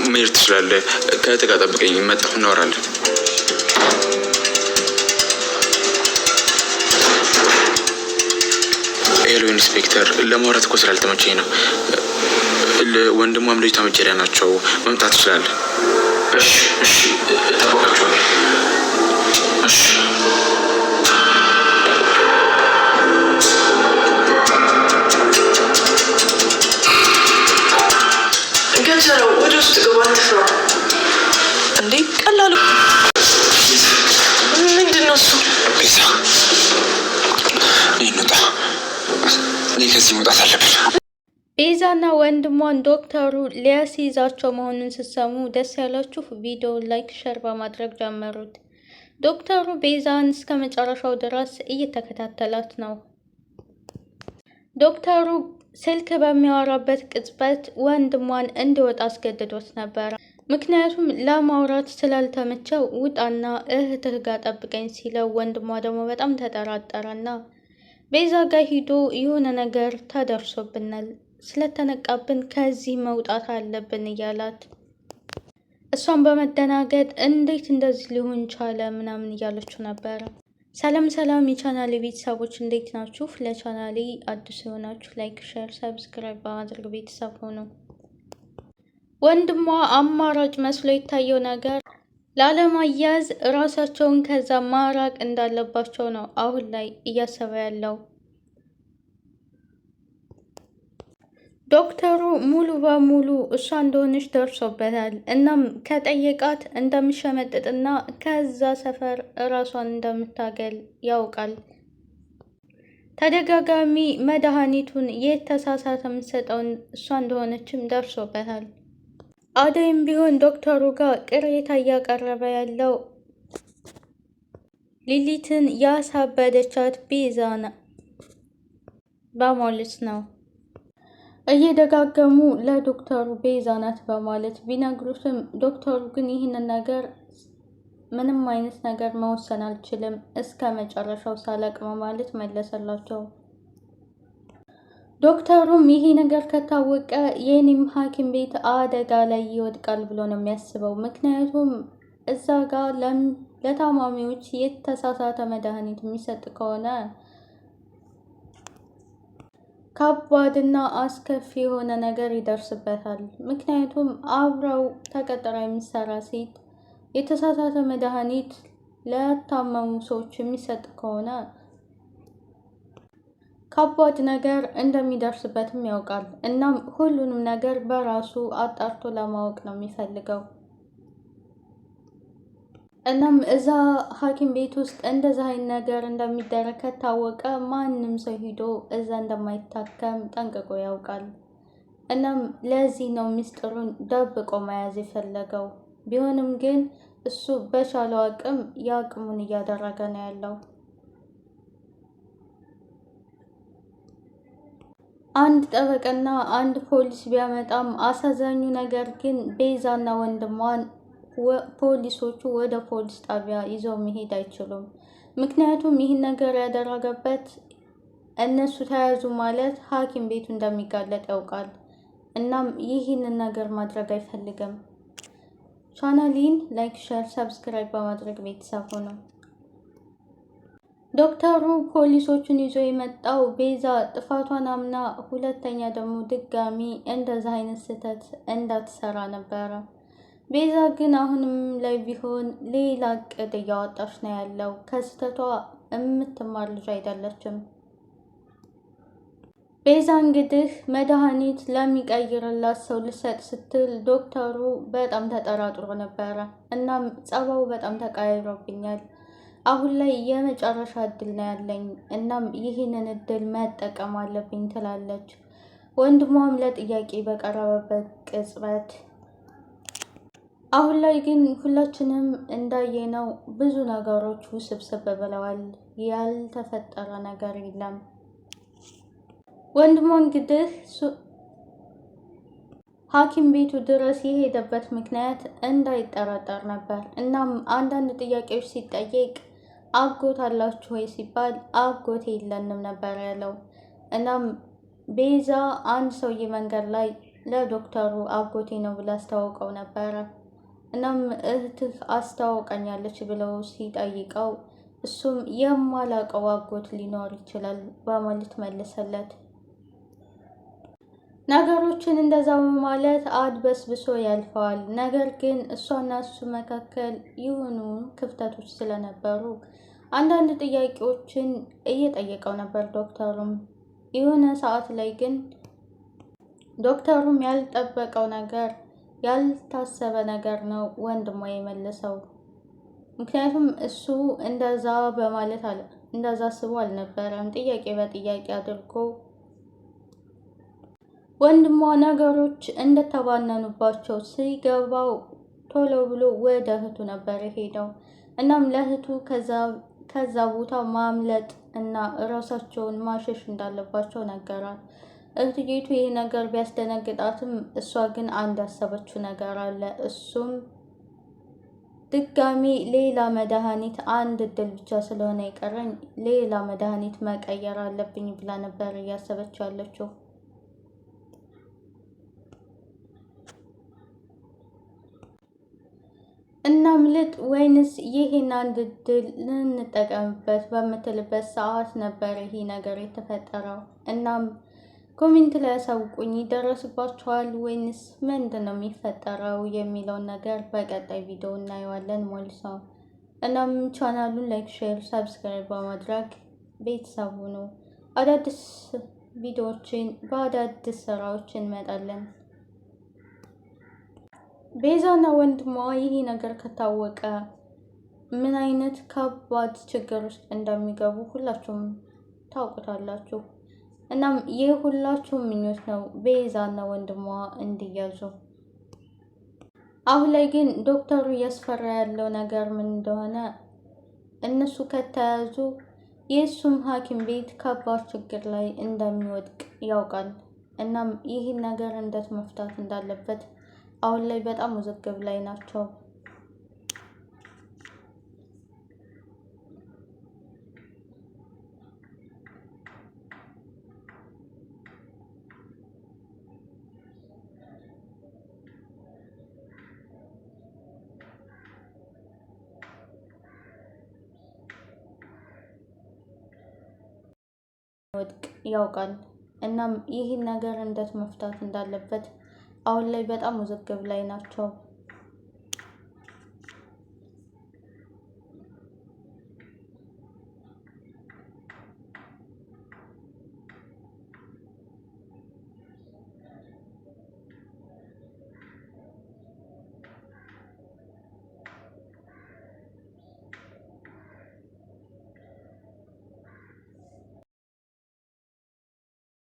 መሄድ ትችላለህ። ከእህትህ ጋር ጠብቀኝ፣ መጣሁ፣ እናወራለን። ሄሎ ኢንስፔክተር፣ ለማውራት እኮ ስላልተመቸኝ ነው። ወንድሟም ልጅቷ መጀሪያ ናቸው። መምጣት ትችላለህ? እሺ እሺ፣ እጠብቃቸዋለሁ። እሺ ገንዘረው ወደ ውስጥ ገባ። አትፍራ እንዴ! ቀላሉ ምንድን ነው እሱ? ቤዛ፣ ይንጣ ከዚህ መውጣት አለብን። ቤዛና ወንድሟን ዶክተሩ ሊያስይዛቸው መሆኑን ስትሰሙ ደስ ያላችሁ ቪዲዮ ላይክ፣ ሸር በማድረግ ጀመሩት። ዶክተሩ ቤዛን እስከ መጨረሻው ድረስ እየተከታተላት ነው። ዶክተሩ ስልክ በሚያወራበት ቅጽበት ወንድሟን እንዲወጣ አስገድዶት ነበረ። ምክንያቱም ለማውራት ስላልተመቸው ውጣና እህትህ ጋር ጠብቀኝ ሲለው ወንድሟ ደግሞ በጣም ተጠራጠረና ቤዛ ጋር ሂዶ የሆነ ነገር ተደርሶብናል፣ ስለተነቃብን ከዚህ መውጣት አለብን እያላት እሷን በመደናገጥ እንዴት እንደዚህ ሊሆን ቻለ ምናምን እያለችው ነበረ። ሰላም ሰላም የቻናሌ ቤተሰቦች እንዴት ናችሁ? ለቻናሌ አዲስ የሆናችሁ ላይክ፣ ሼር፣ ሰብስክራይብ በማድረግ ቤተሰብ ሆኑ። ወንድሟ አማራጭ መስሎ የታየው ነገር ላለማያዝ ራሳቸውን ከዛ ማራቅ እንዳለባቸው ነው አሁን ላይ እያሰበ ያለው። ዶክተሩ ሙሉ በሙሉ እሷ እንደሆነች ደርሶበታል። እናም ከጠየቃት እንደምሸመጥጥና ከዛ ሰፈር እራሷን እንደምታገል ያውቃል። ተደጋጋሚ መድኃኒቱን የተሳሳተ የምትሰጠውን እሷ እንደሆነችም ደርሶበታል። አደይም ቢሆን ዶክተሩ ጋር ቅሬታ እያቀረበ ያለው ሊሊትን ያሳበደቻት ቤዛና በማለት ነው። እየደጋገሙ ለዶክተሩ ቤዛ ናት በማለት ቢነግሩትም ዶክተሩ ግን ይህንን ነገር ምንም አይነት ነገር መወሰን አልችልም እስከ መጨረሻው ሳለቅ በማለት መለሰላቸው። ዶክተሩም ይሄ ነገር ከታወቀ የኔም ሐኪም ቤት አደጋ ላይ ይወድቃል ብሎ ነው የሚያስበው። ምክንያቱም እዛ ጋር ለታማሚዎች የተሳሳተ መድኃኒት የሚሰጥ ከሆነ ከባድና አስከፊ የሆነ ነገር ይደርስበታል። ምክንያቱም አብረው ተቀጥራ የሚሰራ ሴት የተሳሳተ መድኃኒት ለታመሙ ሰዎች የሚሰጥ ከሆነ ከባድ ነገር እንደሚደርስበትም ያውቃል። እናም ሁሉንም ነገር በራሱ አጣርቶ ለማወቅ ነው የሚፈልገው። እናም እዛ ሐኪም ቤት ውስጥ እንደዛ አይነት ነገር እንደሚደረግ ከታወቀ ማንም ሰው ሂዶ እዛ እንደማይታከም ጠንቅቆ ያውቃል። እናም ለዚህ ነው ሚስጥሩን ደብቆ መያዝ የፈለገው። ቢሆንም ግን እሱ በቻለው አቅም የአቅሙን እያደረገ ነው ያለው። አንድ ጠበቃና አንድ ፖሊስ ቢያመጣም አሳዛኙ ነገር ግን ቤዛና ወንድሟን ፖሊሶቹ ወደ ፖሊስ ጣቢያ ይዘው መሄድ አይችሉም። ምክንያቱም ይህን ነገር ያደረገበት እነሱ ተያዙ ማለት ሐኪም ቤቱ እንደሚጋለጥ ያውቃል። እናም ይህንን ነገር ማድረግ አይፈልግም። ቻናሌን ላይክ፣ ሼር፣ ሰብስክራይብ በማድረግ ቤተሰብ ሆነው። ዶክተሩ ፖሊሶቹን ይዞ የመጣው ቤዛ ጥፋቷን አምና ሁለተኛ ደግሞ ድጋሚ እንደዛ አይነት ስህተት እንዳትሰራ ነበረ። ቤዛ ግን አሁንም ላይ ቢሆን ሌላ እቅድ እያወጣች ነው ያለው። ከስህተቷ የምትማር ልጅ አይደለችም። ቤዛ እንግዲህ መድኃኒት ለሚቀይርላት ሰው ልሰጥ ስትል ዶክተሩ በጣም ተጠራጥሮ ነበረ። እናም ጸባው በጣም ተቀያይሮብኛል፣ አሁን ላይ የመጨረሻ እድል ነው ያለኝ፣ እናም ይህንን እድል መጠቀም አለብኝ ትላለች። ወንድሟም ለጥያቄ በቀረበበት ቅጽበት አሁን ላይ ግን ሁላችንም እንዳየነው ብዙ ነገሮች ውስብስብ ብለዋል። ያልተፈጠረ ነገር የለም። ወንድሟ እንግዲህ ሐኪም ቤቱ ድረስ የሄደበት ምክንያት እንዳይጠራጠር ነበር። እናም አንዳንድ ጥያቄዎች ሲጠየቅ አጎት አላችሁ ወይ ሲባል አጎት የለንም ነበር ያለው። እናም ቤዛ አንድ ሰውዬ መንገድ ላይ ለዶክተሩ አጎቴ ነው ብላ አስተዋውቀው ነበረ። እናም እህትህ አስተዋውቀኛለች ብለው ሲጠይቀው እሱም የማላውቀው አጎት ሊኖር ይችላል በማለት መለሰለት። ነገሮችን እንደዛ በማለት አድበስብሶ ያልፈዋል። ነገር ግን እሷና እሱ መካከል የሆኑ ክፍተቶች ስለነበሩ አንዳንድ ጥያቄዎችን እየጠየቀው ነበር ዶክተሩም። የሆነ ሰዓት ላይ ግን ዶክተሩም ያልጠበቀው ነገር ያልታሰበ ነገር ነው ወንድሟ የመለሰው። ምክንያቱም እሱ እንደዛ በማለት እንደዛ አስቦ አልነበረም። ጥያቄ በጥያቄ አድርጎ ወንድሟ ነገሮች እንደተባነኑባቸው ሲገባው ቶሎ ብሎ ወደ እህቱ ነበር ሄደው። እናም ለእህቱ ከዛ ቦታ ማምለጥ እና ራሳቸውን ማሸሽ እንዳለባቸው ነገራት። እህትዬቱ ይህ ነገር ቢያስደነግጣትም እሷ ግን አንድ ያሰበችው ነገር አለ። እሱም ድጋሚ ሌላ መድኃኒት አንድ እድል ብቻ ስለሆነ የቀረኝ ሌላ መድኃኒት መቀየር አለብኝ ብላ ነበር እያሰበች ያለችው። እናምልጥ ወይንስ ይሄን አንድ እድል ልንጠቀምበት በምትልበት ሰዓት ነበር ይሄ ነገር የተፈጠረው። እናም ኮሜንት ላይ ያሳውቁኝ፣ ይደረስባችኋል ወይንስ ምንድን ነው የሚፈጠረው የሚለውን ነገር በቀጣይ ቪዲዮ እናየዋለን ማለት ነው። እናም ቻናሉን ላይክ፣ ሼር፣ ሰብስክራይብ በማድረግ ቤተሰብ ሁኑ። አዳዲስ ቪዲዮዎችን በአዳዲስ ስራዎች እንመጣለን። ቤዛና ወንድሟ ይሄ ነገር ከታወቀ ምን አይነት ከባድ ችግር ውስጥ እንደሚገቡ ሁላችሁም ታውቁታላችሁ። እናም ይህ ሁላችሁም ምኞት ነው ቤዛና ወንድሟ እንዲያዙ። አሁን ላይ ግን ዶክተሩ እያስፈራ ያለው ነገር ምን እንደሆነ እነሱ ከተያዙ የእሱም ሐኪም ቤት ከባድ ችግር ላይ እንደሚወድቅ ያውቃል። እናም ይህን ነገር እንዴት መፍታት እንዳለበት አሁን ላይ በጣም ውዝግብ ላይ ናቸው። ወድቅ ያውቃል። እናም ይህን ነገር እንዴት መፍታት እንዳለበት አሁን ላይ በጣም ውዝግብ ላይ ናቸው።